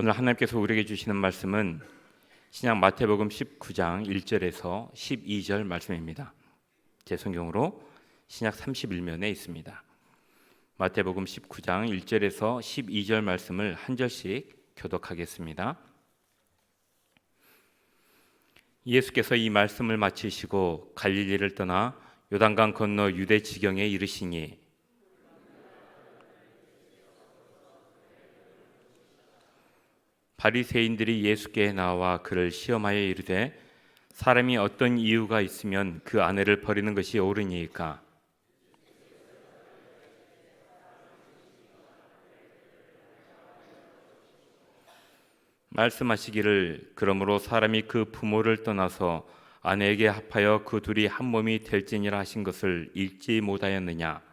오늘 하나님께서 우리에게 주시는 말씀은 신약 마태복음 19장 1절에서 12절 말씀입니다. 제 성경으로 신약 31면에 있습니다. 마태복음 19장 1절에서 12절 말씀을 한 절씩 교독하겠습니다. 예수께서 이 말씀을 마치시고 갈릴리를 떠나 요단강 건너 유대 지경에 이르시니 바리새인들이 예수께 나와 그를 시험하여 이르되 사람이 어떤 이유가 있으면 그 아내를 버리는 것이 옳으니까? 말씀하시기를 그러므로 사람이 그 부모를 떠나서 아내에게 합하여 그 둘이 한 몸이 될지니라 하신 것을 읽지 못하였느냐?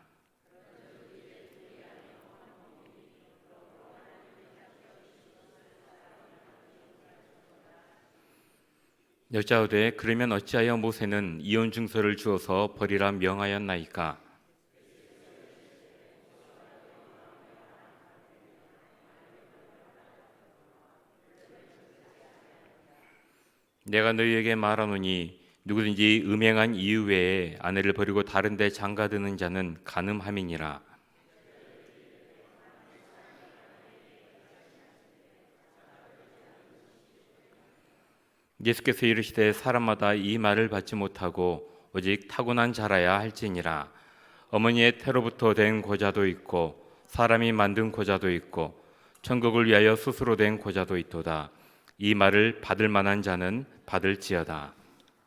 여짜오되 그러면 어찌하여 모세는 이혼 증서를 주어서 버리라 명하였나이까? 내가 너희에게 말하노니 누구든지 음행한 이유 외에 아내를 버리고 다른 데 장가드는 자는 간음함이니라. 예수께서 이르시되 사람마다 이 말을 받지 못하고 오직 타고난 자라야 할지니라. 어머니의 태로부터 된 고자도 있고 사람이 만든 고자도 있고 천국을 위하여 스스로 된 고자도 있도다. 이 말을 받을 만한 자는 받을지어다.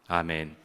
아멘.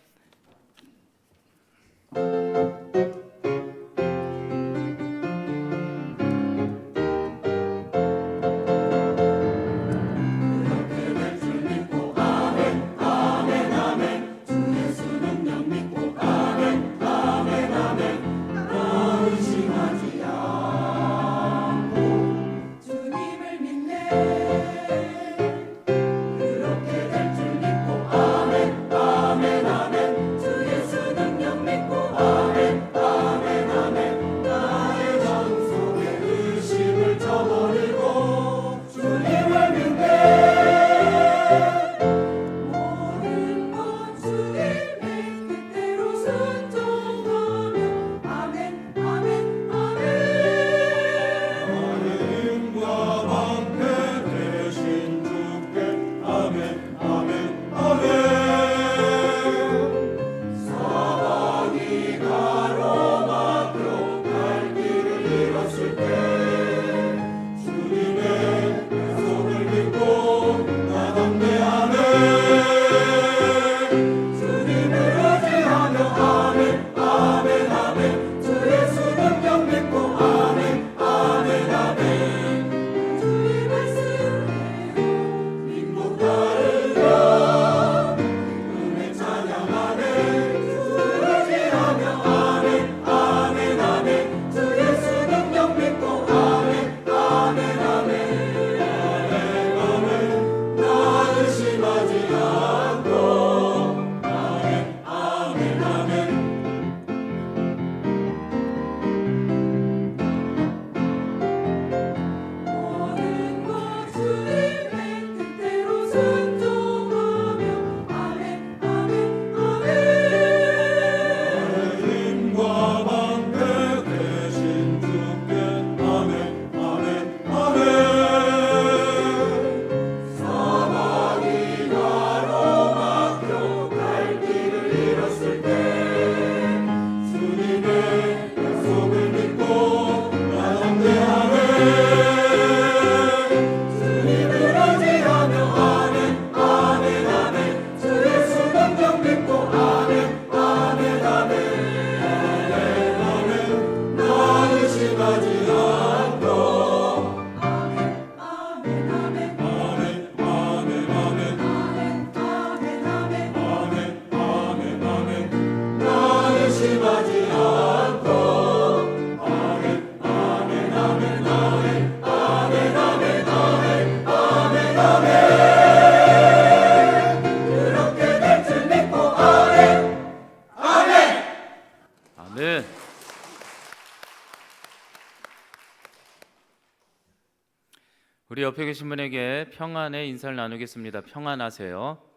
옆에 계신 분에게 평안의 인사를 나누겠습니다. 평안하세요.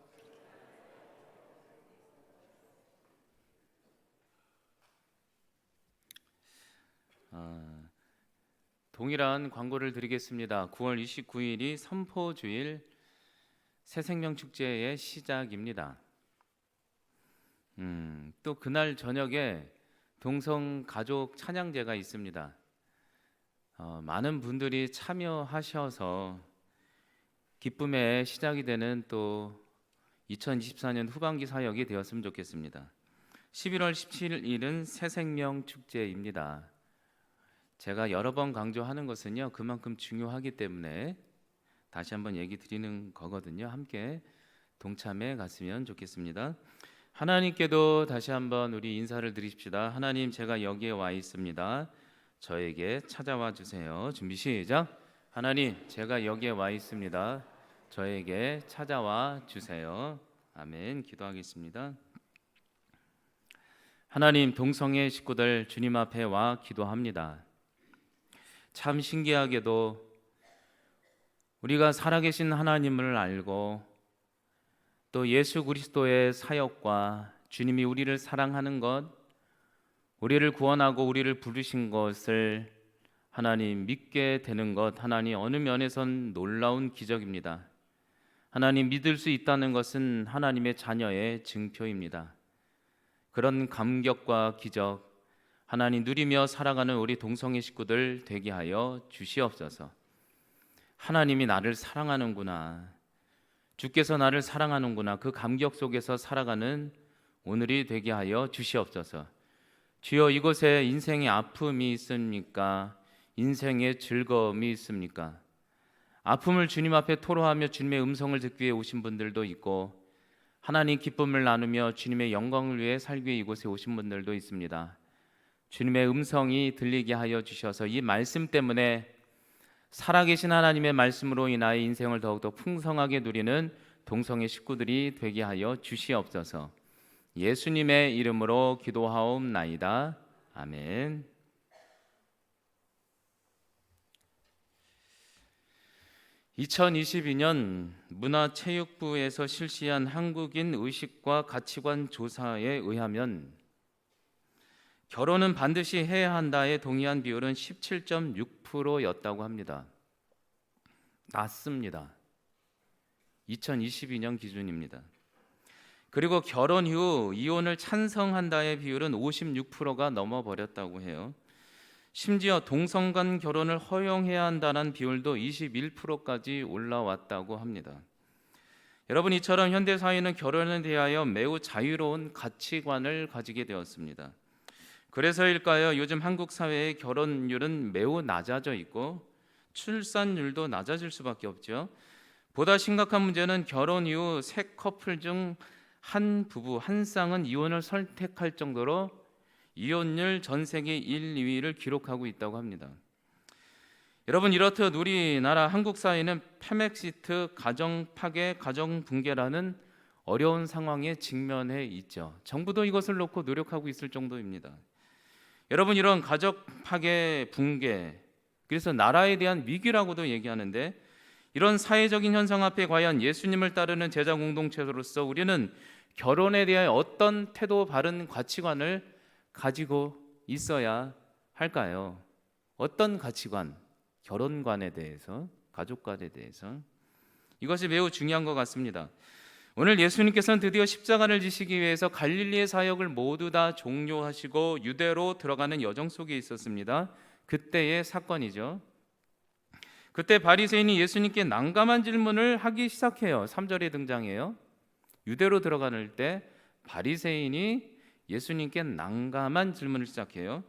동일한 광고를 드리겠습니다. 9월 29일이 선포주일 새생명축제의 시작입니다. 또 그날 저녁에 동성가족 찬양제가 있습니다. 많은 분들이 참여하셔서 기쁨의 시작이 되는 또 2024년 후반기 사역이 되었으면 좋겠습니다. 11월 17일은 새생명축제입니다. 제가 여러 번 강조하는 것은요, 그만큼 중요하기 때문에 다시 한번 얘기 드리는 거거든요. 함께 동참해 갔으면 좋겠습니다. 하나님께도 다시 한번 우리 인사를 드립시다. 하나님, 제가 여기에 와 있습니다. 저에게 찾아와 주세요. 준비 시작. 하나님, 제가 여기에 와 있습니다. 저에게 찾아와 주세요. 아멘. 기도하겠습니다. 하나님, 동성애 식구들 주님 앞에 와 기도합니다. 참 신기하게도 우리가 살아계신 하나님을 알고 또 예수 그리스도의 사역과 주님이 우리를 사랑하는 것, 우리를 구원하고 우리를 부르신 것을 하나님 믿게 되는 것, 하나님 어느 면에선 놀라운 기적입니다. 하나님 믿을 수 있다는 것은 하나님의 자녀의 증표입니다. 그런 감격과 기적 하나님 누리며 살아가는 우리 동성애 식구들 되게 하여 주시옵소서. 하나님이 나를 사랑하는구나, 주께서 나를 사랑하는구나, 그 감격 속에서 살아가는 오늘이 되게 하여 주시옵소서. 주여, 이곳에 인생의 아픔이 있습니까? 인생의 즐거움이 있습니까? 아픔을 주님 앞에 토로하며 주님의 음성을 듣기 위해 오신 분들도 있고, 하나님 기쁨을 나누며 주님의 영광을 위해 살기 위해 이곳에 오신 분들도 있습니다. 주님의 음성이 들리게 하여 주셔서 이 말씀 때문에 살아계신 하나님의 말씀으로 인하여 인생을 더욱더 풍성하게 누리는 동성애 식구들이 되게 하여 주시옵소서. 예수님의 이름으로 기도하옵나이다. 아멘. (2022년) 문화체육부에서 실시한 한국인 의식과 가치관 조사에 의하면 결혼은 반드시 해야 한다에 동의한 비율은 17.6%였다고 합니다. 낮습니다. 2022년 기준입니다. 그리고 결혼 후 이혼을 찬성한다의 비율은 56%가 넘어버렸다고 해요. 심지어 동성 간 결혼을 허용해야 한다는 비율도 21%까지 올라왔다고 합니다. 여러분, 이처럼 현대사회는 결혼에 대하여 매우 자유로운 가치관을 가지게 되었습니다. 그래서일까요? 요즘 한국 사회의 결혼율은 매우 낮아져 있고 출산율도 낮아질 수밖에 없죠. 보다 심각한 문제는 결혼 이후 세 커플 중 한 부부, 한 쌍은 이혼을 선택할 정도로 이혼율 전 세계 1, 2위를 기록하고 있다고 합니다. 여러분, 이렇듯 우리나라 한국 사회는 페맥시트, 가정 파괴, 가정 붕괴라는 어려운 상황에 직면해 있죠. 정부도 이것을 놓고 노력하고 있을 정도입니다. 여러분, 이런 가족 파괴, 붕괴, 그래서 나라에 대한 위기라고도 얘기하는데, 이런 사회적인 현상 앞에 과연 예수님을 따르는 제자 공동체로서 우리는 결혼에 대해 어떤 태도, 바른 가치관을 가지고 있어야 할까요? 어떤 가치관, 결혼관에 대해서, 가족관에 대해서, 이것이 매우 중요한 것 같습니다. 오늘 예수님께서는 드디어 십자가를 지시기 위해서 갈릴리의 사역을 모두 다 종료하시고 유대로 들어가는 여정 속에 있었습니다. 그때의 사건이죠. 그때 바리새인이 예수님께 난감한 질문을 하기 시작해요. 3절에 등장해요. 유대로 들어가는 때 바리새인이 예수님께 난감한 질문을 시작해요.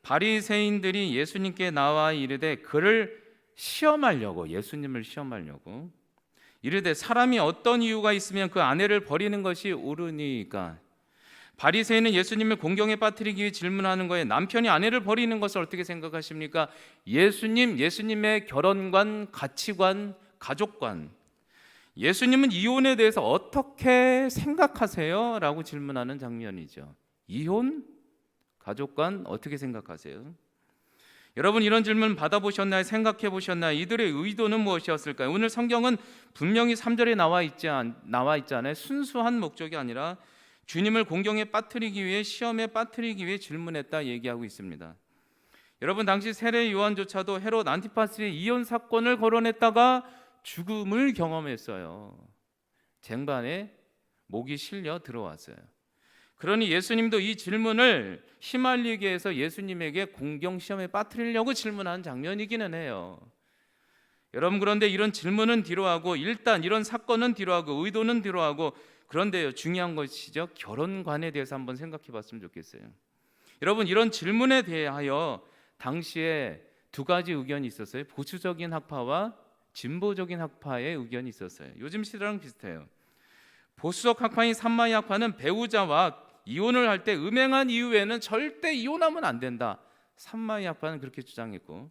바리새인들이 예수님께 나와 이르되 그를 시험하려고, 예수님을 시험하려고 이르되 사람이 어떤 이유가 있으면 그 아내를 버리는 것이 옳으니까. 바리새인은 예수님을 공경에 빠뜨리기 위해 질문하는 거예요. 남편이 아내를 버리는 것을 어떻게 생각하십니까? 예수님의 결혼관, 가치관, 가족관, 예수님은 이혼에 대해서 어떻게 생각하세요? 라고 질문하는 장면이죠. 이혼? 가족관 어떻게 생각하세요? 여러분 이런 질문 받아보셨나요? 생각해 보셨나요? 이들의 의도는 무엇이었을까요? 오늘 성경은 분명히 3절에 나와 있잖아요. 순수한 목적이 아니라 주님을 공경에 빠뜨리기 위해, 시험에 빠뜨리기 위해 질문했다 얘기하고 있습니다. 여러분 당시 세례 요한조차도 헤롯 안티파스의 이혼 사건을 거론했다가 죽음을 경험했어요. 쟁반에 목이 실려 들어왔어요. 그러니 예수님도 이 질문을 휘말리게 해서 예수님에게 공경 시험에 빠뜨리려고 질문한 장면이기는 해요. 여러분 그런데 이런 질문은 뒤로 하고, 일단 이런 사건은 뒤로 하고, 의도는 뒤로 하고, 그런데요 중요한 것이죠. 결혼관에 대해서 한번 생각해 봤으면 좋겠어요. 여러분 이런 질문에 대하여 당시에 두 가지 의견이 있었어요. 보수적인 학파와 진보적인 학파의 의견이 있었어요. 요즘 시대랑 비슷해요. 보수적 학파인 산마이 학파는 배우자와 이혼을 할 때 음행한 이후에는 절대 이혼하면 안 된다. 산마이 학파는 그렇게 주장했고,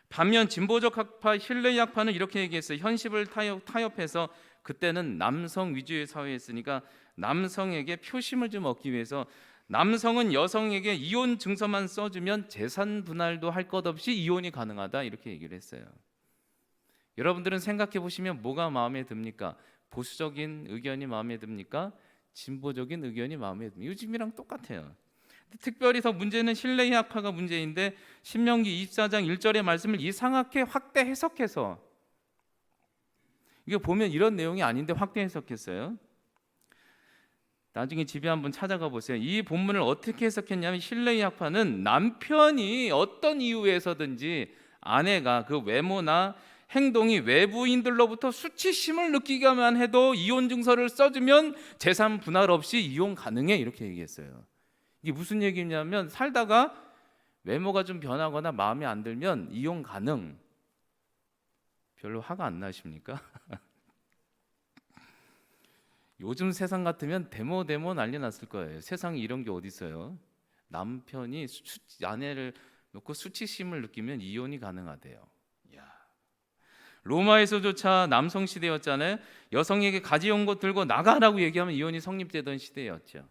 반면 진보적 학파 힐레이 학파는 이렇게 얘기했어요. 현실을 타협해서, 그때는 남성 위주의 사회였으니까 남성에게 표심을 좀 얻기 위해서 남성은 여성에게 이혼 증서만 써주면 재산 분할도 할 것 없이 이혼이 가능하다 이렇게 얘기를 했어요. 여러분들은 생각해 보시면 뭐가 마음에 듭니까? 보수적인 의견이 마음에 듭니까? 진보적인 의견이 마음에 듭니까? 요즘이랑 똑같아요. 특별히 더 문제는 힐레이 학파가 문제인데 신명기 24장 1절의 말씀을 이상하게 확대 해석해서, 이거 보면 이런 내용이 아닌데 확대 해석했어요. 나중에 집에 한번 찾아가 보세요. 이 본문을 어떻게 해석했냐면 힐레이 학파는 남편이 어떤 이유에서든지 아내가 그 외모나 행동이 외부인들로부터 수치심을 느끼게만 해도 이혼 증서를 써주면 재산 분할 없이 이혼 가능해 이렇게 얘기했어요. 이게 무슨 얘기냐면 살다가 외모가 좀 변하거나 마음에 안 들면 이혼 가능. 별로 화가 안 나십니까? 요즘 세상 같으면 데모 난리 났을 거예요. 세상에 이런 게 어디 있어요? 남편이 아내를 놓고 수치심을 느끼면 이혼이 가능하대요. 로마에서조차 남성 시대였잖아요. 여성에게 가지온 것 들고 나가라고 얘기하면 이혼이 성립되던 시대였죠.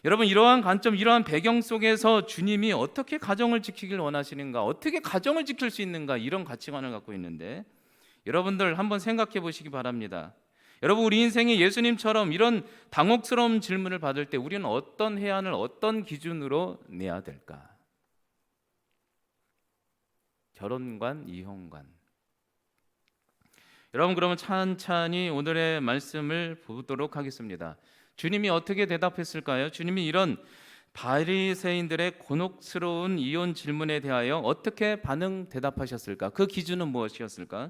여러분 이러한 관점, 이러한 배경 속에서 주님이 어떻게 가정을 지키길 원하시는가, 어떻게 가정을 지킬 수 있는가, 이런 가치관을 갖고 있는데 여러분들 한번 생각해 보시기 바랍니다. 여러분 우리 인생에 예수님처럼 이런 당혹스러운 질문을 받을 때 우리는 어떤 해안을 어떤 기준으로 내야 될까? 결혼관, 이혼관. 여러분 그러면 찬찬히 오늘의 말씀을 보도록 하겠습니다. 주님이 어떻게 대답했을까요? 주님이 이런 바리새인들의 곤혹스러운 이혼 질문에 대하여 어떻게 대답하셨을까? 그 기준은 무엇이었을까?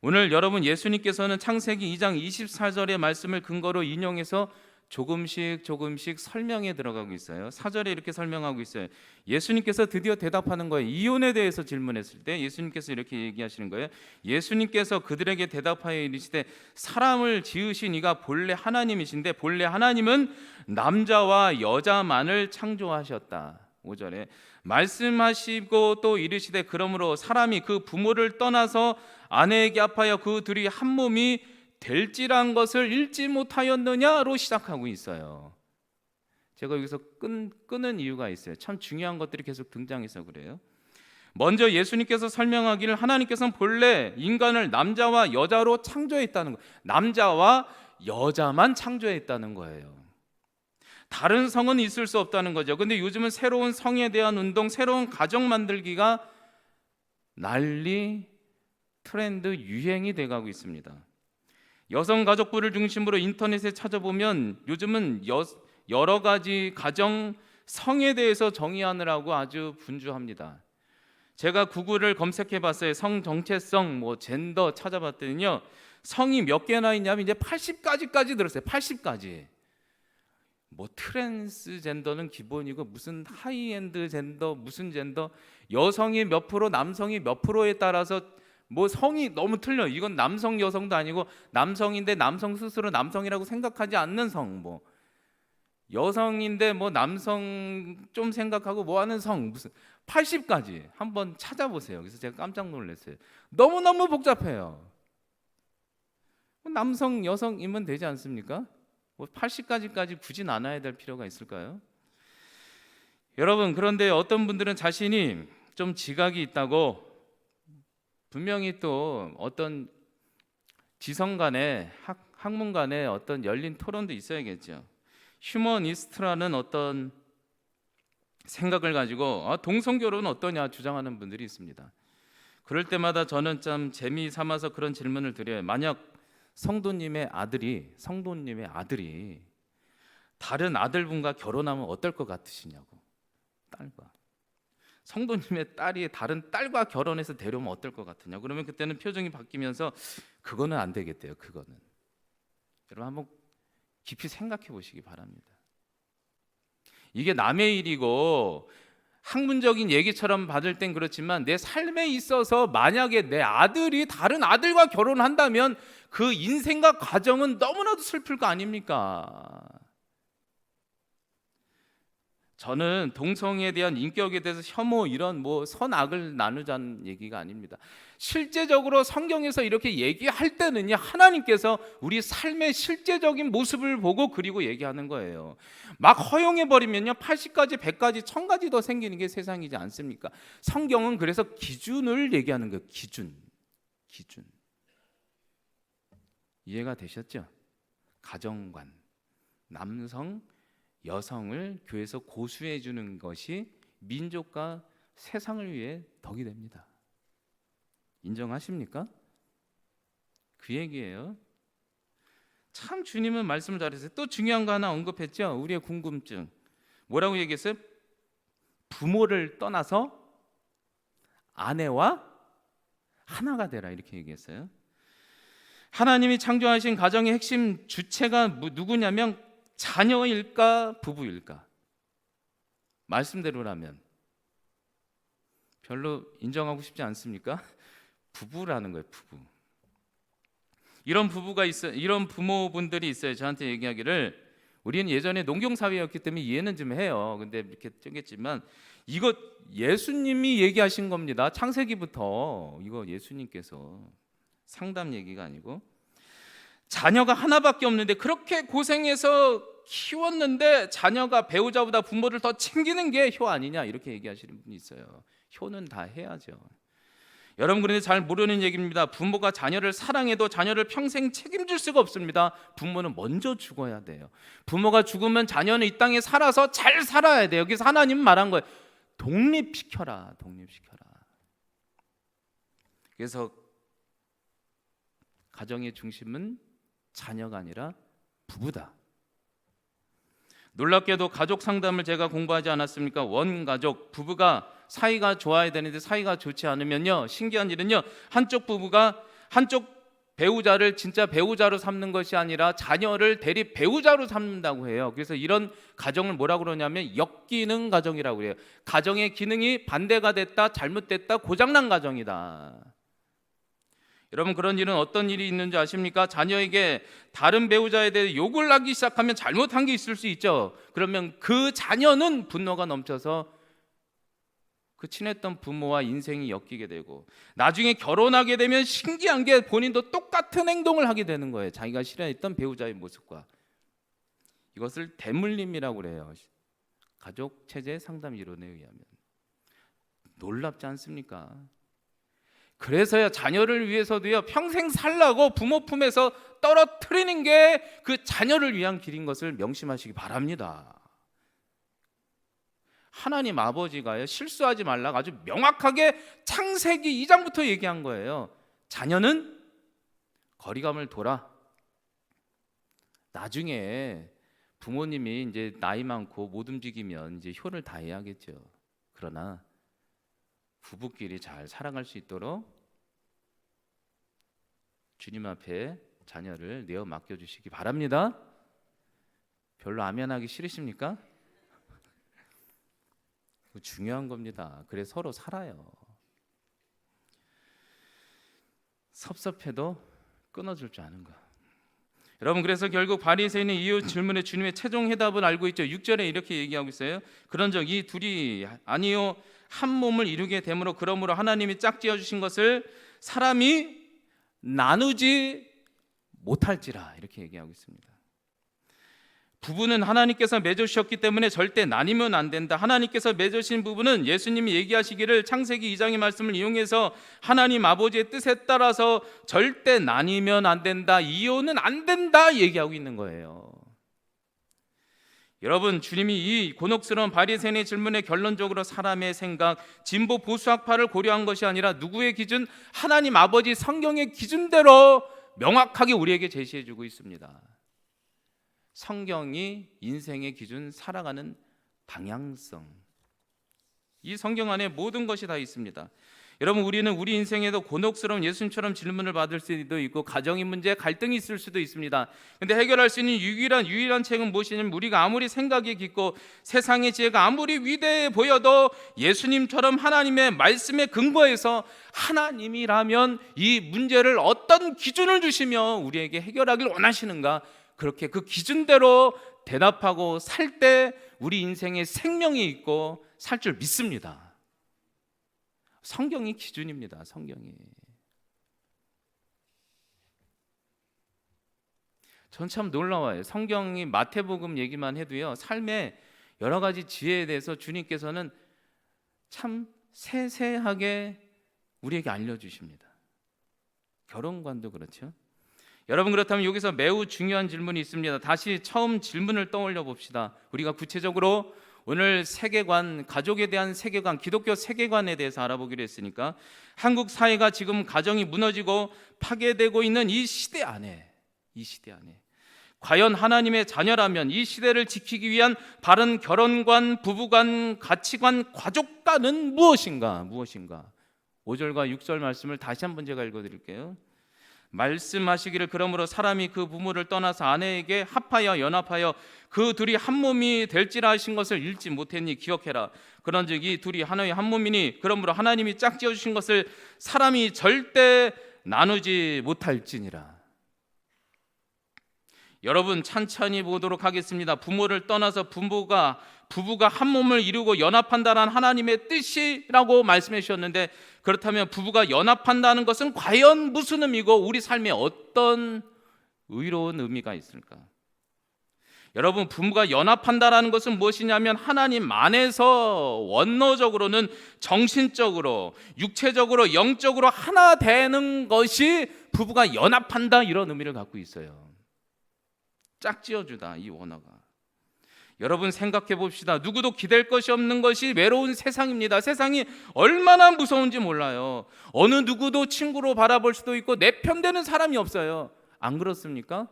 오늘 여러분 예수님께서는 창세기 2장 24절의 말씀을 근거로 인용해서 조금씩 설명에 들어가고 있어요. 4절에 이렇게 설명하고 있어요. 예수님께서 드디어 대답하는 거예요. 이혼에 대해서 질문했을 때 예수님께서 이렇게 얘기하시는 거예요. 예수님께서 그들에게 대답하여 이르시되 사람을 지으신 이가 본래 하나님이신데 본래 하나님은 남자와 여자만을 창조하셨다. 5절에 말씀하시고 또 이르시되 그러므로 사람이 그 부모를 떠나서 아내에게 합하여 그 둘이 한 몸이 될지란 것을 읽지 못하였느냐로 시작하고 있어요. 제가 여기서 끄는 이유가 있어요. 참 중요한 것들이 계속 등장해서 그래요. 먼저 예수님께서 설명하기를 하나님께서는 본래 인간을 남자와 여자로 창조했다는 거예요. 남자와 여자만 창조했다는 거예요. 다른 성은 있을 수 없다는 거죠. 근데 요즘은 새로운 성에 대한 운동, 새로운 가정 만들기가 트렌드, 유행이 돼가고 있습니다. 여성가족부를 중심으로 인터넷에 찾아보면 요즘은 여러 가지 가정 성에 대해서 정의하느라고 아주 분주합니다. 제가 구글을 검색해 봤어요. 성 정체성, 젠더 찾아봤더니요, 성이 몇 개나 있냐면 이제 80가지까지 들었어요. 80가지. 트랜스젠더는 기본이고 무슨 하이엔드 젠더, 무슨 젠더, 여성이 몇 프로, 남성이 몇 프로에 따라서 성이 너무 틀려. 이건 남성 여성도 아니고 남성인데 남성 스스로 남성이라고 생각하지 않는 성, 여성인데 남성 좀 생각하고 하는 성, 무슨 80가지 한번 찾아보세요. 그래서 제가 깜짝 놀랐어요. 너무너무 복잡해요. 남성 여성이면 되지 않습니까? 80가지까지 굳이 나눠야 될 필요가 있을까요? 여러분, 그런데 어떤 분들은 자신이 좀 지각이 있다고 분명히 또 어떤 지성 간에 학문 간에 어떤 열린 토론도 있어야겠죠. 휴머니스트라는 어떤 생각을 가지고 동성결혼은 어떠냐 주장하는 분들이 있습니다. 그럴 때마다 저는 참 재미 삼아서 그런 질문을 드려요. 만약 성도님의 아들이 다른 아들분과 결혼하면 어떨 것 같으시냐고. 딸과 성도님의 딸이 다른 딸과 결혼해서 데려오면 어떨 것 같으냐. 그러면 그때는 표정이 바뀌면서 그거는 안 되겠대요. 그거는. 여러분 한번 깊이 생각해 보시기 바랍니다. 이게 남의 일이고 학문적인 얘기처럼 받을 땐 그렇지만 내 삶에 있어서 만약에 내 아들이 다른 아들과 결혼한다면 그 인생과 가정은 너무나도 슬플 거 아닙니까? 저는 동성애에 대한 인격에 대해서 혐오 이런 선악을 나누자는 얘기가 아닙니다. 실제적으로 성경에서 이렇게 얘기할 때는요, 하나님께서 우리 삶의 실제적인 모습을 보고 그리고 얘기하는 거예요. 막 허용해 버리면요 80가지, 100가지, 1000가지 더 생기는 게 세상이지 않습니까? 성경은 그래서 기준을 얘기하는 거예요. 기준. 이해가 되셨죠? 가정관, 남성 여성을 교회에서 고수해 주는 것이 민족과 세상을 위해 덕이 됩니다. 인정하십니까? 그 얘기예요. 참 주님은 말씀을 잘했어요. 또 중요한 거 하나 언급했죠. 우리의 궁금증. 뭐라고 얘기했어요? 부모를 떠나서 아내와 하나가 되라 이렇게 얘기했어요. 하나님이 창조하신 가정의 핵심 주체가 누구냐면 자녀일까 부부일까? 말씀대로라면 별로 인정하고 싶지 않습니까? 부부라는 거예요. 부부. 이런 부부가 있어, 이런 부모분들이 있어요. 저한테 얘기하기를 우리는 예전에 농경사회였기 때문에 이해는 좀 해요. 근데 이렇게 쪼겠지만 이거 예수님이 얘기하신 겁니다. 창세기부터 이거 예수님께서 상담 얘기가 아니고 자녀가 하나밖에 없는데 그렇게 고생해서 키웠는데 자녀가 배우자보다 부모를 더 챙기는 게 효 아니냐 이렇게 얘기하시는 분이 있어요. 효는 다 해야죠. 여러분 그런데 잘 모르는 얘기입니다. 부모가 자녀를 사랑해도 자녀를 평생 책임질 수가 없습니다. 부모는 먼저 죽어야 돼요. 부모가 죽으면 자녀는 이 땅에 살아서 잘 살아야 돼요. 여기서 하나님 말한 거예요. 독립시켜라. 그래서 가정의 중심은 자녀가 아니라 부부다. 놀랍게도 가족 상담을 제가 공부하지 않았습니까? 원가족, 부부가 사이가 좋아야 되는데 사이가 좋지 않으면요, 신기한 일은요, 한쪽 부부가 한쪽 배우자를 진짜 배우자로 삼는 것이 아니라 자녀를 대리 배우자로 삼는다고 해요. 그래서 이런 가정을 뭐라고 그러냐면 역기능 가정이라고 해요. 가정의 기능이 반대가 됐다, 잘못됐다, 고장난 가정이다. 여러분 그런 일은 어떤 일이 있는지 아십니까? 자녀에게 다른 배우자에 대해 욕을 하기 시작하면 잘못한 게 있을 수 있죠. 그러면 그 자녀는 분노가 넘쳐서 그 친했던 부모와 인생이 엮이게 되고 나중에 결혼하게 되면 신기한 게 본인도 똑같은 행동을 하게 되는 거예요. 자기가 싫어했던 배우자의 모습과. 이것을 대물림이라고 그래요. 가족 체제 상담 이론에 의하면. 놀랍지 않습니까? 그래서야 자녀를 위해서도요 평생 살라고 부모 품에서 떨어뜨리는 게 그 자녀를 위한 길인 것을 명심하시기 바랍니다. 하나님 아버지가요 실수하지 말라고 아주 명확하게 창세기 2장부터 얘기한 거예요. 자녀는 거리감을 둬라. 나중에 부모님이 이제 나이 많고 못 움직이면 이제 효를 다해야겠죠. 그러나 부부끼리 잘 살아갈 수 있도록 주님 앞에 자녀를 내어 맡겨주시기 바랍니다. 별로 아멘하기 싫으십니까? 중요한 겁니다. 그래 서로 살아요. 섭섭해도 끊어줄 줄 아는 거. 여러분 그래서 결국 바리새인의 이유 질문에 주님의 최종 해답을 알고 있죠. 6절에 이렇게 얘기하고 있어요. 그런즉 이 둘이 아니요 한 몸을 이루게 되므로 그러므로 하나님이 짝지어 주신 것을 사람이 나누지 못할지라 이렇게 얘기하고 있습니다. 부부는 하나님께서 맺으셨기 때문에 절대 나뉘면 안 된다. 하나님께서 맺으신 부부는 예수님이 얘기하시기를 창세기 2장의 말씀을 이용해서 하나님 아버지의 뜻에 따라서 절대 나뉘면 안 된다. 이혼은 안 된다 얘기하고 있는 거예요. 여러분, 주님이 이 곤혹스러운 바리새인의 질문에 결론적으로 사람의 생각, 진보 보수학파를 고려한 것이 아니라 누구의 기준? 하나님 아버지 성경의 기준대로 명확하게 우리에게 제시해주고 있습니다. 성경이 인생의 기준, 살아가는 방향성, 이 성경 안에 모든 것이 다 있습니다. 여러분, 우리는 우리 인생에도 곤혹스러운 예수님처럼 질문을 받을 수도 있고 가정의 문제, 갈등이 있을 수도 있습니다. 근데 해결할 수 있는 유일한 책은 무엇이냐면, 우리가 아무리 생각이 깊고 세상의 지혜가 아무리 위대해 보여도 예수님처럼 하나님의 말씀에 근거해서 하나님이라면 이 문제를 어떤 기준을 주시며 우리에게 해결하길 원하시는가, 그렇게 그 기준대로 대답하고 살 때 우리 인생에 생명이 있고 살 줄 믿습니다. 성경이 기준입니다. 성경이. 전 참 놀라워요. 성경이 마태복음 얘기만 해도요, 삶의 여러 가지 지혜에 대해서 주님께서는 참 세세하게 우리에게 알려주십니다. 결혼관도 그렇죠. 여러분, 그렇다면 여기서 매우 중요한 질문이 있습니다. 다시 처음 질문을 떠올려 봅시다. 우리가 구체적으로 오늘 세계관, 가족에 대한 세계관, 기독교 세계관에 대해서 알아보기로 했으니까, 한국 사회가 지금 가정이 무너지고 파괴되고 있는 이 시대 안에 과연 하나님의 자녀라면 이 시대를 지키기 위한 바른 결혼관, 부부관, 가치관, 가족관은 무엇인가? 5절과 6절 말씀을 다시 한번 제가 읽어드릴게요. 말씀하시기를, 그러므로 사람이 그 부모를 떠나서 아내에게 합하여 연합하여 그 둘이 한 몸이 될지라 하신 것을 읽지 못했니? 기억해라. 그런즉 이 둘이 하나의 한 몸이니, 그러므로 하나님이 짝지어 주신 것을 사람이 절대 나누지 못할지니라. 여러분, 찬찬히 보도록 하겠습니다. 부모를 떠나서 부부가 한 몸을 이루고 연합한다는 하나님의 뜻이라고 말씀해 주셨는데, 그렇다면 부부가 연합한다는 것은 과연 무슨 의미고 우리 삶에 어떤 의로운 의미가 있을까? 여러분, 부부가 연합한다는 것은 무엇이냐면, 하나님 안에서 원어적으로는 정신적으로, 육체적으로, 영적으로 하나 되는 것이 부부가 연합한다, 이런 의미를 갖고 있어요. 짝지어주다, 이 원어가. 여러분, 생각해 봅시다. 누구도 기댈 것이 없는 것이 외로운 세상입니다. 세상이 얼마나 무서운지 몰라요. 어느 누구도 친구로 바라볼 수도 있고 내 편 되는 사람이 없어요. 안 그렇습니까?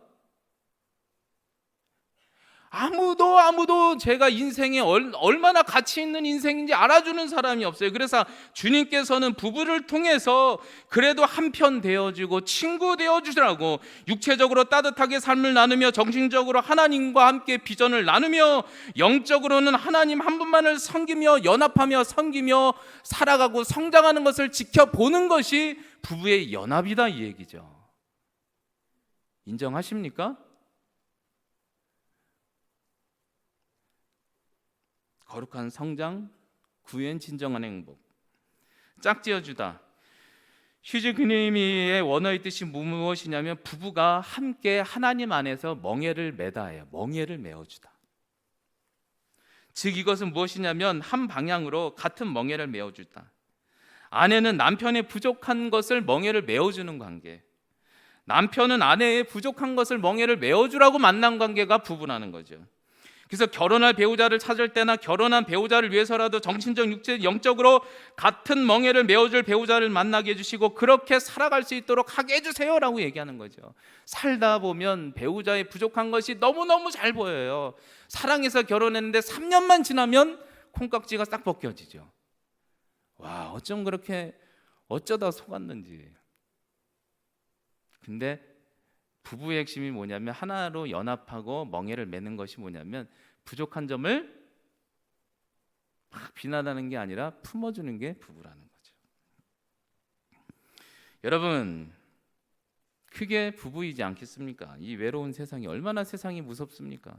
아무도 제가 인생에 얼마나 가치 있는 인생인지 알아주는 사람이 없어요. 그래서 주님께서는 부부를 통해서 그래도 한편 되어주고 친구 되어주라고, 육체적으로 따뜻하게 삶을 나누며 정신적으로 하나님과 함께 비전을 나누며 영적으로는 하나님 한 분만을 섬기며 연합하며 섬기며 살아가고 성장하는 것을 지켜보는 것이 부부의 연합이다, 이 얘기죠. 인정하십니까? 거룩한 성장, 구현, 진정한 행복. 짝지어주다. 휴즈그니미의 원어의 뜻이 무엇이냐면, 부부가 함께 하나님 안에서 멍에를 매다예요. 멍에를 메어주다. 즉, 이것은 무엇이냐면 한 방향으로 같은 멍에를 메어주다. 아내는 남편의 부족한 것을 멍에를 메어주는 관계, 남편은 아내의 부족한 것을 멍에를 메어주라고 만난 관계가 부부라는 거죠. 그래서 결혼할 배우자를 찾을 때나 결혼한 배우자를 위해서라도 정신적, 육체, 영적으로 같은 멍에를 메어줄 배우자를 만나게 해주시고 그렇게 살아갈 수 있도록 하게 해주세요라고 얘기하는 거죠. 살다 보면 배우자의 부족한 것이 너무너무 잘 보여요. 사랑해서 결혼했는데 3년만 지나면 콩깍지가 싹 벗겨지죠. 와, 어쩜 그렇게 어쩌다 속았는지. 근데 부부의 핵심이 뭐냐면, 하나로 연합하고 멍에를 매는 것이 뭐냐면, 부족한 점을 막 비난하는 게 아니라 품어주는 게 부부라는 거죠. 여러분, 그게 부부이지 않겠습니까? 이 외로운 세상이 얼마나 세상이 무섭습니까?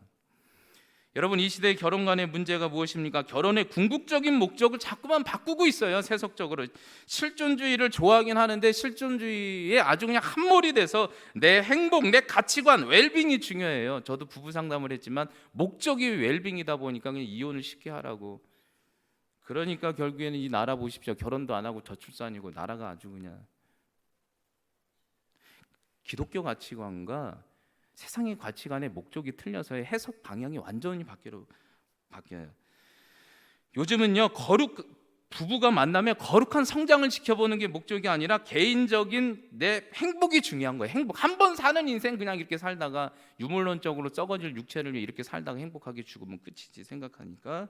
여러분, 이 시대의 결혼 간의 문제가 무엇입니까? 결혼의 궁극적인 목적을 자꾸만 바꾸고 있어요. 세속적으로 실존주의를 좋아하긴 하는데 실존주의에 아주 그냥 함몰이 돼서 내 행복, 내 가치관, 웰빙이 중요해요. 저도 부부 상담을 했지만 목적이 웰빙이다 보니까 그냥 이혼을 쉽게 하라고. 그러니까 결국에는 이 나라 보십시오. 결혼도 안 하고 저출산이고 나라가 아주 그냥 기독교 가치관과 세상의 가치관의 목적이 틀려서 해석 방향이 완전히 바뀌어요. 요즘은요, 부부가 만나면 거룩한 성장을 지켜보는 게 목적이 아니라 개인적인 내 행복이 중요한 거예요. 행복. 한 번 사는 인생 그냥 이렇게 살다가 유물론적으로 썩어질 육체를 위해 이렇게 살다가 행복하게 죽으면 끝이지 생각하니까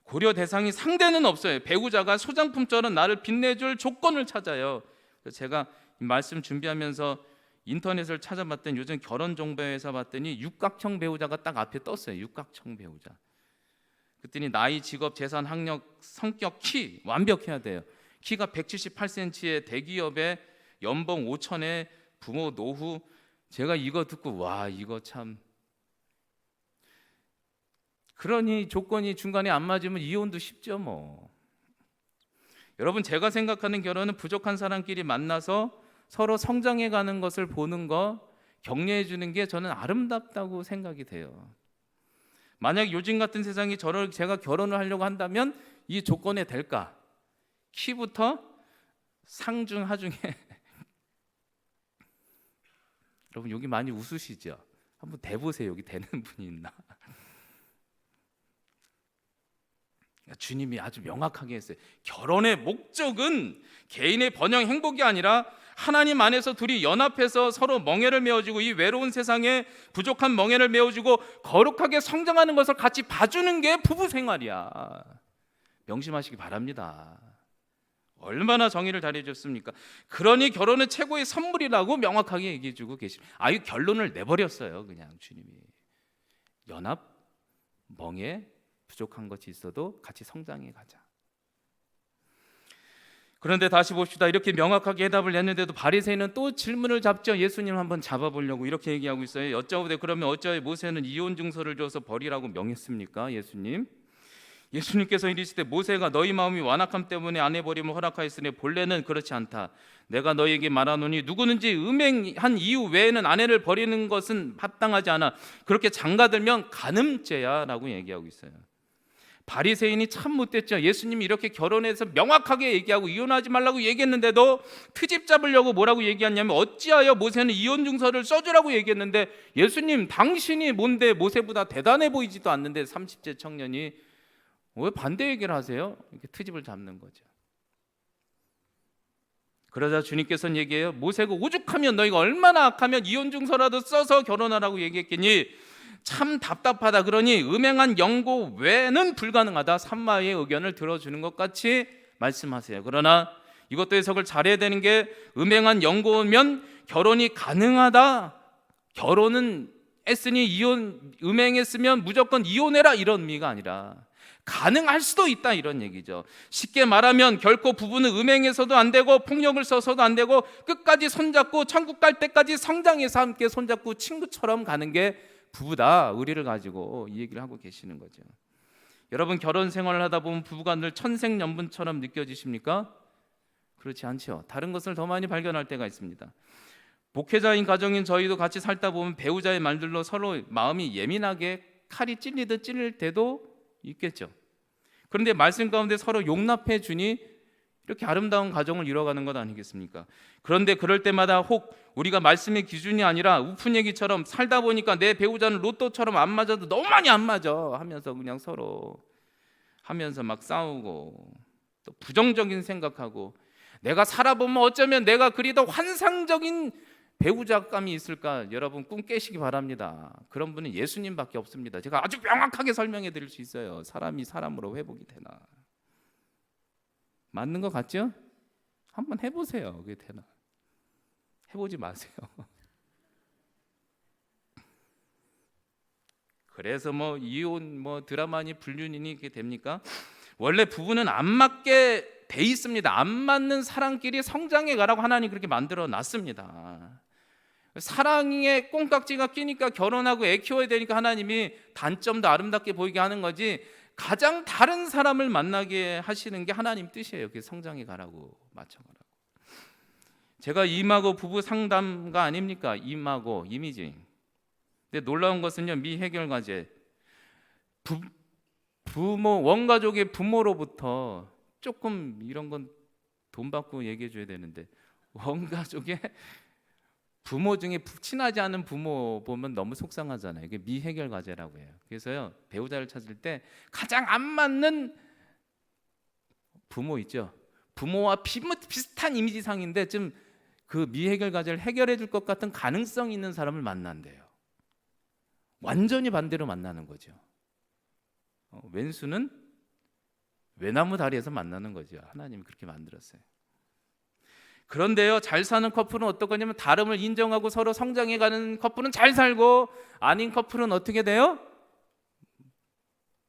고려 대상이 상대는 없어요. 배우자가 소장품처럼 나를 빛내줄 조건을 찾아요. 그래서 제가 이 말씀 준비하면서 인터넷을 찾아봤더니 요즘 결혼 정보회사 봤더니 육각형 배우자가 딱 앞에 떴어요. 육각형 배우자. 그랬더니 나이, 직업, 재산, 학력, 성격, 키 완벽해야 돼요. 키가 178cm의 대기업에 연봉 5천에 부모 노후. 제가 이거 듣고 와, 이거 참. 그러니 조건이 중간에 안 맞으면 이혼도 쉽죠 뭐. 여러분, 제가 생각하는 결혼은 부족한 사람끼리 만나서 서로 성장해가는 것을 보는 거, 격려해 주는 게 저는 아름답다고 생각이 돼요. 만약 요즘 같은 세상이 제가 결혼을 하려고 한다면 이 조건에 될까? 키부터 상중 하중에 여러분, 여기 많이 웃으시죠? 한번 대보세요. 여기 되는 분이 있나? 주님이 아주 명확하게 했어요. 결혼의 목적은 개인의 번영 행복이 아니라 하나님 안에서 둘이 연합해서 서로 멍에를 메워주고 이 외로운 세상에 부족한 멍에를 메워주고 거룩하게 성장하는 것을 같이 봐주는 게 부부 생활이야. 명심하시기 바랍니다. 얼마나 정의를 잘해줬습니까? 그러니 결혼은 최고의 선물이라고 명확하게 얘기해주고 계시죠. 아유, 결론을 내버렸어요. 그냥 주님이 연합, 멍에 부족한 것이 있어도 같이 성장해 가자. 그런데 다시 봅시다. 이렇게 명확하게 해답을 냈는데도 바리새인은 또 질문을 잡죠. 예수님 한번 잡아보려고 이렇게 얘기하고 있어요. 여짜오되 그러면 어찌하여 모세는 이혼 증서를 줘서 버리라고 명했습니까? 예수님께서 이르시되 모세가 너희 마음이 완악함 때문에 아내 버림을 허락하였으니 본래는 그렇지 않다. 내가 너희에게 말하노니 누구든지 음행한 이유 외에는 아내를 버리는 것은 합당하지 않아. 그렇게 장가들면 간음죄야 라고 얘기하고 있어요. 바리새인이 참 못됐죠. 예수님이 이렇게 결혼해서 명확하게 얘기하고 이혼하지 말라고 얘기했는데도 트집 잡으려고 뭐라고 얘기했냐면 어찌하여 모세는 이혼 증서를 써주라고 얘기했는데 예수님 당신이 뭔데 모세보다 대단해 보이지도 않는데 30대 청년이 왜 반대 얘기를 하세요? 이렇게 트집을 잡는 거죠. 그러자 주님께서는 얘기해요. 모세가 오죽하면 너희가 얼마나 악하면 이혼 증서라도 써서 결혼하라고 얘기했겠니? 참 답답하다. 그러니 음행한 영고 외에는 불가능하다. 산마의 의견을 들어주는 것 같이 말씀하세요. 그러나 이것도 해석을 잘해야 되는 게 음행한 영고면 결혼이 가능하다. 결혼은 했으니 음행했으면 무조건 이혼해라 이런 의미가 아니라 가능할 수도 있다 이런 얘기죠. 쉽게 말하면 결코 부부는 음행해서도 안 되고 폭력을 써서도 안 되고 끝까지 손잡고 천국 갈 때까지 성장해서 함께 손잡고 친구처럼 가는 게 부부다. 의리를 가지고 이 얘기를 하고 계시는 거죠. 여러분, 결혼 생활을 하다 보면 부부가 늘 천생연분처럼 느껴지십니까? 그렇지 않죠. 다른 것을 더 많이 발견할 때가 있습니다. 목회자인 가정인 저희도 같이 살다 보면 배우자의 말들로 서로 마음이 예민하게 칼이 찔리듯 찔릴 때도 있겠죠. 그런데 말씀 가운데 서로 용납해 주니 이렇게 아름다운 가정을 이뤄가는 것 아니겠습니까? 그런데 그럴 때마다 혹 우리가 말씀의 기준이 아니라 우픈 얘기처럼 살다 보니까 내 배우자는 로또처럼 안 맞아도 너무 많이 안 맞아 하면서 그냥 서로 하면서 막 싸우고 또 부정적인 생각하고 내가 살아보면 어쩌면 내가 그리 더 환상적인 배우자감이 있을까? 여러분 꿈 깨시기 바랍니다. 그런 분은 예수님밖에 없습니다. 제가 아주 명확하게 설명해 드릴 수 있어요. 사람이 사람으로 회복이 되나? 맞는 것 같죠? 한번 해보세요. 그게 되나? 해보지 마세요. 그래서 뭐 이혼 뭐 드라마니 불륜이니 이게 됩니까? 원래 부부는 안 맞게 돼 있습니다. 안 맞는 사람끼리 성장해 가라고 하나님 그렇게 만들어 놨습니다. 사랑에 꽁깍지가 끼니까 결혼하고 애 키워야 되니까 하나님이 단점도 아름답게 보이게 하는 거지, 가장 다른 사람을 만나게 하시는 게 하나님 뜻이에요. 그게 성장해 가라고, 맞춰가라고. 제가 이마고 부부 상담가 아닙니까? 이마고 이미지. 근데 놀라운 것은요, 미해결 과제, 부모, 원가족의 부모로부터 조금 이런 건 돈 받고 얘기해 줘야 되는데, 원가족의 부모 중에 친하지 않은 부모 보면 너무 속상하잖아요. 이게 미해결 과제라고 해요. 그래서요, 배우자를 찾을 때 가장 안 맞는 부모 있죠. 부모와 비슷한 이미지상인데 좀 그 미해결 과제를 해결해 줄 것 같은 가능성 있는 사람을 만난대요. 완전히 반대로 만나는 거죠. 왼수는 외나무 다리에서 만나는 거죠. 하나님이 그렇게 만들었어요. 그런데요, 잘 사는 커플은 어떠냐면 다름을 인정하고 서로 성장해가는 커플은 잘 살고, 아닌 커플은 어떻게 돼요?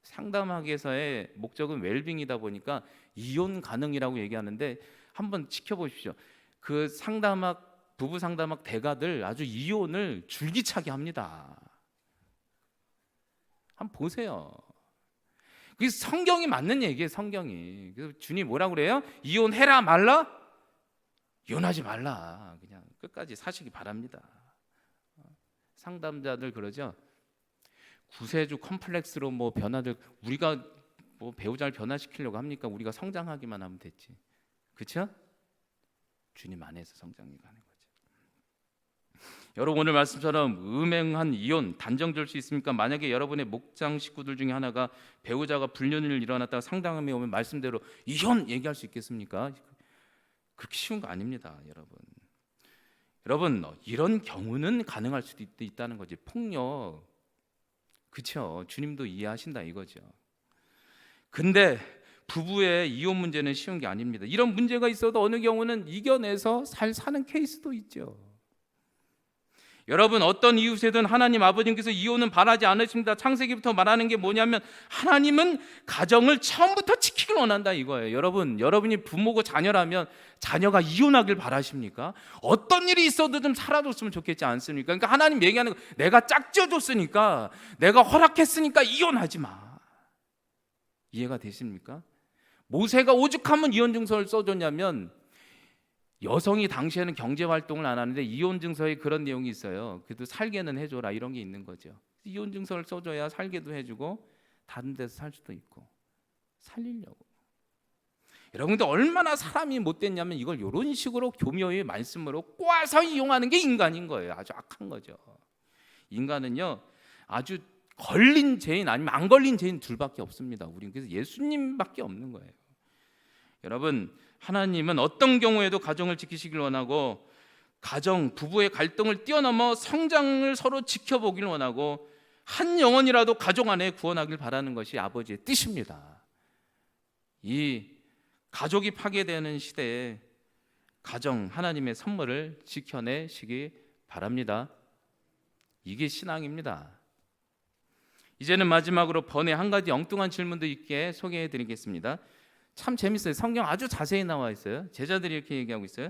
상담하기 위해서의 목적은 웰빙이다 보니까 이혼 가능이라고 얘기하는데, 한번 지켜보십시오. 그 상담학, 부부 상담학 대가들 아주 이혼을 줄기차게 합니다. 한번 보세요. 그게 성경이 맞는 얘기예요. 성경이. 그래서 주님 뭐라고 그래요? 이혼해라 말라? 이혼하지 말라. 그냥 끝까지 사시기 바랍니다. 상담자들 그러죠. 구세주 컴플렉스로 뭐 변화들, 우리가 뭐 배우자를 변화시키려고 합니까? 우리가 성장하기만 하면 됐지. 그렇죠? 주님 안에서 성장이 가는 거죠. 여러분, 오늘 말씀처럼 음행한 이혼 단정될 수 있습니까? 만약에 여러분의 목장 식구들 중에 하나가 배우자가 불륜을 일어났다가 상담에 오면 말씀대로 이혼 얘기할 수 있겠습니까? 그렇게 쉬운 거 아닙니다, 여러분. 여러분, 이런 경우는 가능할 수도 있다는 거지. 폭력, 그렇죠? 주님도 이해하신다 이거죠. 근데 부부의 이혼 문제는 쉬운 게 아닙니다. 이런 문제가 있어도 어느 경우는 이겨내서 사는 케이스도 있죠. 여러분, 어떤 이웃이든 하나님 아버지께서 이혼은 바라지 않으십니다. 창세기부터 말하는 게 뭐냐면 하나님은 가정을 처음부터 지키길 원한다 이거예요. 여러분, 여러분이 부모고 자녀라면 자녀가 이혼하길 바라십니까? 어떤 일이 있어도 좀 살아줬으면 좋겠지 않습니까? 그러니까 하나님 얘기하는 거, 내가 짝지어줬으니까, 내가 허락했으니까 이혼하지 마. 이해가 되십니까? 모세가 오죽하면 이혼 증서를 써줬냐면, 여성이 당시에는 경제 활동을 안 하는데 이혼 증서에 그런 내용이 있어요. 그래도 살게는 해줘라 이런 게 있는 거죠. 이혼 증서를 써줘야 살게도 해주고 다른 데서 살 수도 있고 살리려고. 여러분들 얼마나 사람이 못됐냐면 이걸 이런 식으로 교묘의 말씀으로 꼬아서 이용하는 게 인간인 거예요. 아주 악한 거죠. 인간은요, 아주 걸린 죄인 아니면 안 걸린 죄인 둘밖에 없습니다. 우리는 그래서 예수님밖에 없는 거예요. 여러분, 하나님은 어떤 경우에도 가정을 지키시길 원하고, 가정, 부부의 갈등을 뛰어넘어 성장을 서로 지켜보길 원하고, 한 영혼이라도 가족 안에 구원하길 바라는 것이 아버지의 뜻입니다. 이 가족이 파괴되는 시대에 가정, 하나님의 선물을 지켜내시기 바랍니다. 이게 신앙입니다. 이제는 마지막으로 번외 한 가지 엉뚱한 질문도 있게 소개해 드리겠습니다. 참 재밌어요. 성경 아주 자세히 나와 있어요. 제자들이 이렇게 얘기하고 있어요.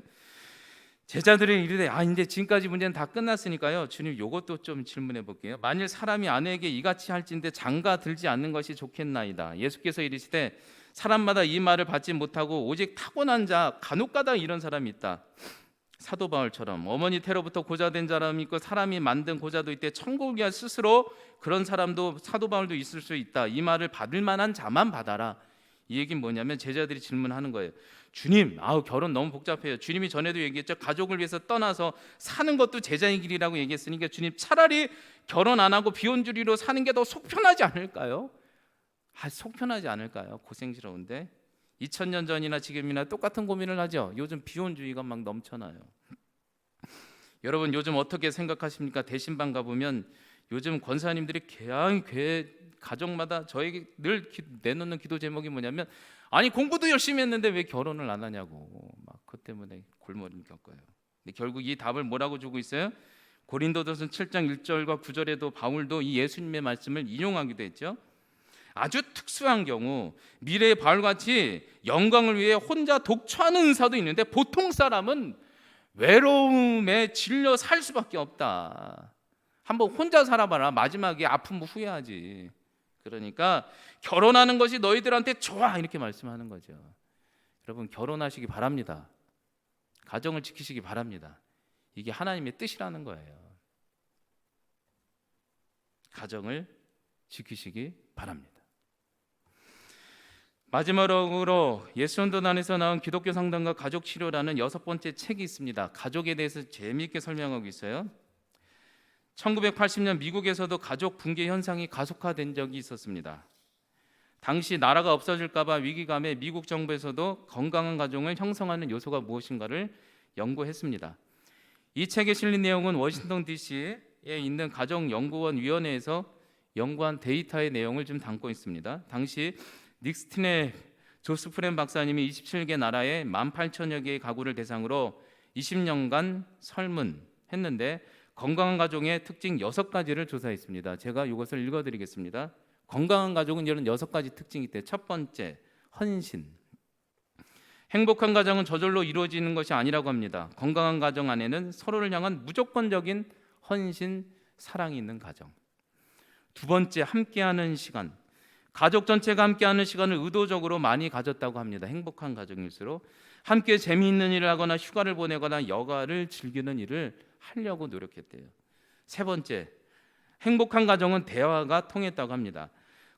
제자들이 이르되, 이제 지금까지 문제는 다 끝났으니까요, 주님 요것도 좀 질문해 볼게요. 만일 사람이 아내에게 이같이 할진대 장가 들지 않는 것이 좋겠나이다. 예수께서 이르시되, 사람마다 이 말을 받지 못하고 오직 타고난 자 간혹가다 이런 사람이 있다. 사도 바울처럼 어머니 태로부터 고자된 사람이 있고 사람이 만든 고자도 있대. 천국이야 스스로 그런 사람도 사도 바울도 있을 수 있다. 이 말을 받을 만한 자만 받아라. 이 얘기는 뭐냐면 제자들이 질문하는 거예요. 주님, 결혼 너무 복잡해요. 주님이 전에도 얘기했죠. 가족을 위해서 떠나서 사는 것도 제자의 길이라고 얘기했으니까 주님, 차라리 결혼 안 하고 비혼주의로 사는 게 더 속편하지 않을까요? 속편하지 않을까요? 고생스러운데 2000년 전이나 지금이나 똑같은 고민을 하죠. 요즘 비혼주의가 막 넘쳐나요. 여러분, 요즘 어떻게 생각하십니까? 대신방 가보면 요즘 권사님들이 그냥 가정마다 저에게 늘 내놓는 기도 제목이 뭐냐면, 공부도 열심히 했는데 왜 결혼을 안 하냐고, 막 그것 때문에 골머리를 겪어요. 근데 결국 이 답을 뭐라고 주고 있어요? 고린도전서 7장 1절과 9절에도 바울도 이 예수님의 말씀을 인용하기도 했죠. 아주 특수한 경우, 미래의 바울같이 영광을 위해 혼자 독처하는 은사도 있는데, 보통 사람은 외로움에 질려 살 수밖에 없다. 한번 혼자 살아봐라. 마지막에 아프면 후회하지. 그러니까 결혼하는 것이 너희들한테 좋아, 이렇게 말씀하는 거죠. 여러분, 결혼하시기 바랍니다. 가정을 지키시기 바랍니다. 이게 하나님의 뜻이라는 거예요. 가정을 지키시기 바랍니다. 마지막으로 예수전도단에서 나온 기독교 상담과 가족 치료라는 6번째 책이 있습니다. 가족에 대해서 재미있게 설명하고 있어요. 1980년 미국에서도 가족 붕괴 현상이 가속화된 적이 있었습니다. 당시 나라가 없어질까 봐 위기감에 미국 정부에서도 건강한 가정을 형성하는 요소가 무엇인가를 연구했습니다. 이 책에 실린 내용은 워싱턴 DC에 있는 가정연구원위원회에서 연구한 데이터의 내용을 좀 담고 있습니다. 당시 닉스틴의 조스프렌 박사님이 27개 나라의 18,000여 개의 가구를 대상으로 20년간 설문했는데 건강한 가정의 특징 6가지를 조사했습니다. 제가 이것을 읽어드리겠습니다. 건강한 가족은 이런 6가지 특징이 있대요. 첫 번째, 헌신. 행복한 가정은 저절로 이루어지는 것이 아니라고 합니다. 건강한 가정 안에는 서로를 향한 무조건적인 헌신, 사랑이 있는 가정. 두 번째, 함께하는 시간. 가족 전체가 함께하는 시간을 의도적으로 많이 가졌다고 합니다. 행복한 가정일수록 함께 재미있는 일을 하거나 휴가를 보내거나 여가를 즐기는 일을 하려고 노력했대요. 세 번째, 행복한 가정은 대화가 통했다고 합니다.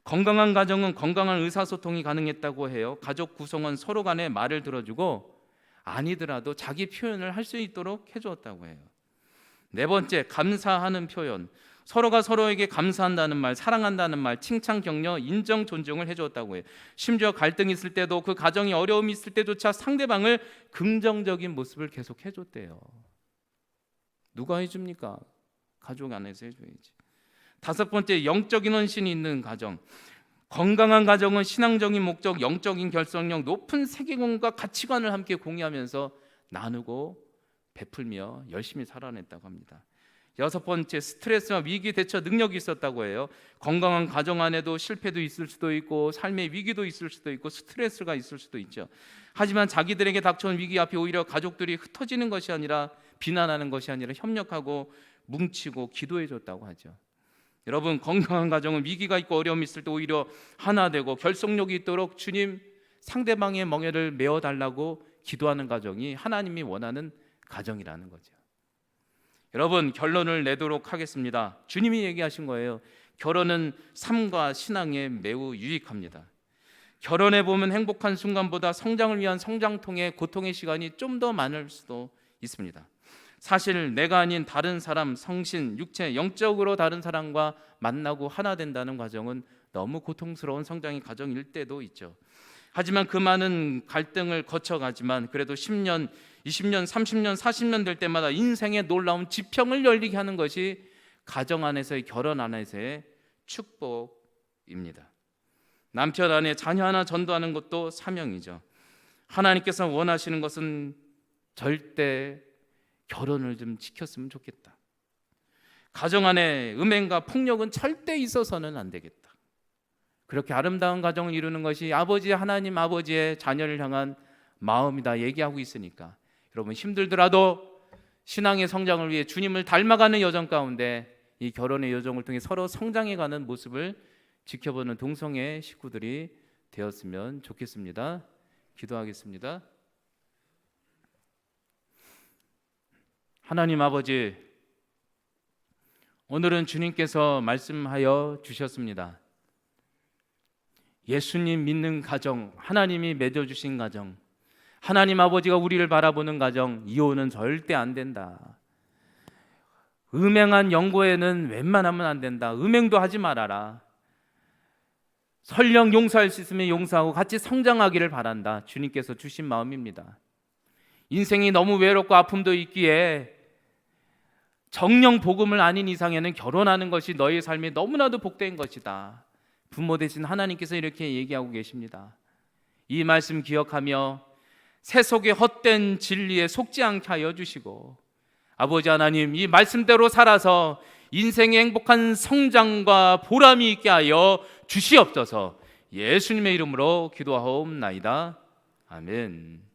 건강한 가정은 건강한 의사소통이 가능했다고 해요. 가족 구성원 서로 간에 말을 들어주고 아니더라도 자기 표현을 할 수 있도록 해주었다고 해요. 네 번째, 감사하는 표현. 서로가 서로에게 감사한다는 말, 사랑한다는 말, 칭찬, 격려, 인정, 존중을 해주었다고 해요. 심지어 갈등이 있을 때도 그 가정이 어려움이 있을 때조차 상대방을 긍정적인 모습을 계속 해줬대요. 누가 해줍니까? 가족 안에서 해줘야지. 다섯 번째, 영적인 헌신이 있는 가정. 건강한 가정은 신앙적인 목적, 영적인 결속력, 높은 세계관과 가치관을 함께 공유하면서 나누고 베풀며 열심히 살아냈다고 합니다. 여섯 번째, 스트레스와 위기 대처 능력이 있었다고 해요. 건강한 가정 안에도 실패도 있을 수도 있고 삶의 위기도 있을 수도 있고 스트레스가 있을 수도 있죠. 하지만 자기들에게 닥쳐온 위기 앞에 오히려 가족들이 흩어지는 것이 아니라 비난하는 것이 아니라 협력하고 뭉치고 기도해 줬다고 하죠. 여러분, 건강한 가정은 위기가 있고 어려움이 있을 때 오히려 하나 되고 결속력이 있도록 주님, 상대방의 멍에를 메어달라고 기도하는 가정이 하나님이 원하는 가정이라는 거죠. 여러분, 결론을 내도록 하겠습니다. 주님이 얘기하신 거예요. 결혼은 삶과 신앙에 매우 유익합니다. 결혼해 보면 행복한 순간보다 성장을 위한 성장통의 고통의 시간이 좀 더 많을 수도 있습니다. 사실 내가 아닌 다른 사람, 성신, 육체, 영적으로 다른 사람과 만나고 하나 된다는 과정은 너무 고통스러운 성장의 과정일 때도 있죠. 하지만 그 많은 갈등을 거쳐가지만 그래도 10년, 20년, 30년, 40년 될 때마다 인생의 놀라운 지평을 열리게 하는 것이 가정 안에서의, 결혼 안에서의 축복입니다. 남편 아내, 자녀 하나 전도하는 것도 사명이죠. 하나님께서 원하시는 것은 절대 결혼을 좀 지켰으면 좋겠다. 가정 안에 음행과 폭력은 절대 있어서는 안 되겠다. 그렇게 아름다운 가정을 이루는 것이 아버지, 하나님 아버지의 자녀를 향한 마음이다 얘기하고 있으니까 여러분, 힘들더라도 신앙의 성장을 위해 주님을 닮아가는 여정 가운데 이 결혼의 여정을 통해 서로 성장해가는 모습을 지켜보는 동성애 식구들이 되었으면 좋겠습니다. 기도하겠습니다. 하나님 아버지, 오늘은 주님께서 말씀하여 주셨습니다. 예수님 믿는 가정, 하나님이 맺어주신 가정, 하나님 아버지가 우리를 바라보는 가정, 이혼은 절대 안 된다. 음행한 영고에는 웬만하면 안 된다. 음행도 하지 말아라. 설령 용서할 수 있으면 용서하고 같이 성장하기를 바란다. 주님께서 주신 마음입니다. 인생이 너무 외롭고 아픔도 있기에 정령 복음을 아닌 이상에는 결혼하는 것이 너의 삶에 너무나도 복된 것이다. 부모 되신 하나님께서 이렇게 얘기하고 계십니다. 이 말씀 기억하며 세속의 헛된 진리에 속지 않게 하여 주시고, 아버지 하나님, 이 말씀대로 살아서 인생의 행복한 성장과 보람이 있게 하여 주시옵소서. 예수님의 이름으로 기도하옵나이다. 아멘.